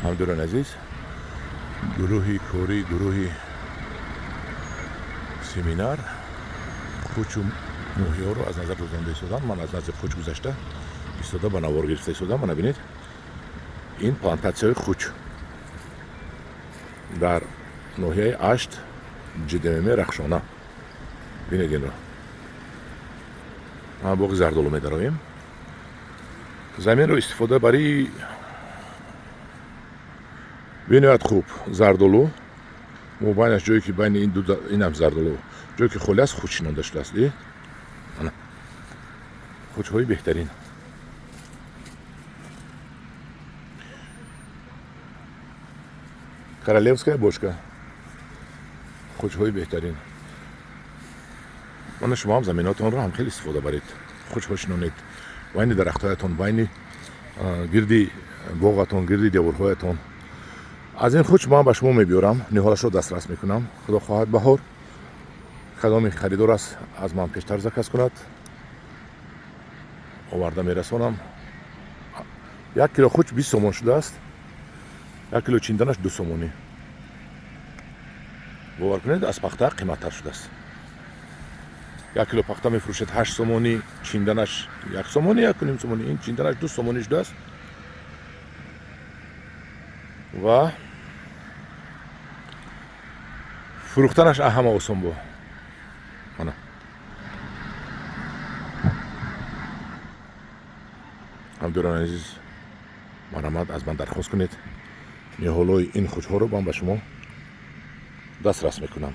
ҳамдурон азиз, гурӯҳи корӣ, гурӯҳи семинар хучу моҳиёро аз назар гузаронда истодам. Ман аз назди хуч гузашта истода ба навор гирифта истодам. Мана бинед, ин плантатсияҳои хуч дар ноҳияи Ашт, ҷидмм Рахшона. Бинед инро. Ман боғи зардолу медароем. Заминро истифода бари бениҳоят хуб зардолу мобайнаш ҷое ки байни инам зардолу ҷое ки холи аст хуч шинонда шудааст. Ана хучҳои беҳтарин. Королевская бочка. хучҳои беҳтарин. Мана шумо ҳам заминотонро ҳам хеле истифода баред. хучҳо шинонед байни дарахтҳоятон, байни гирди боғатон, гирди деворҳоятон. аз ин хуч ман ба шумо мебиёрам, ниҳолашро дастрас мекунам. худо хоҳад баҳор кадоми харидор аст аз ман пештар заказ кунад, оварда мерасонам. 1 кило хуч 20 сомон шудааст. 1 кило чинданаш 2 сомонӣ. бовар кунед, аз пахта қиматтар шудааст. 1 кило пахта мефурӯшед 8 сомонӣ, чинданаш 1 сомонӣ, 1 сомонӣ. Ин чинданаш 2 сомонӣ шудааст. ва фурӯхтанаш ҳама осон бо. Мана ҳамдурон азиз, марҳамат аз ман дархост кунед. ниҳолои ин хучҳоро ман ба шумо дастрас мекунам.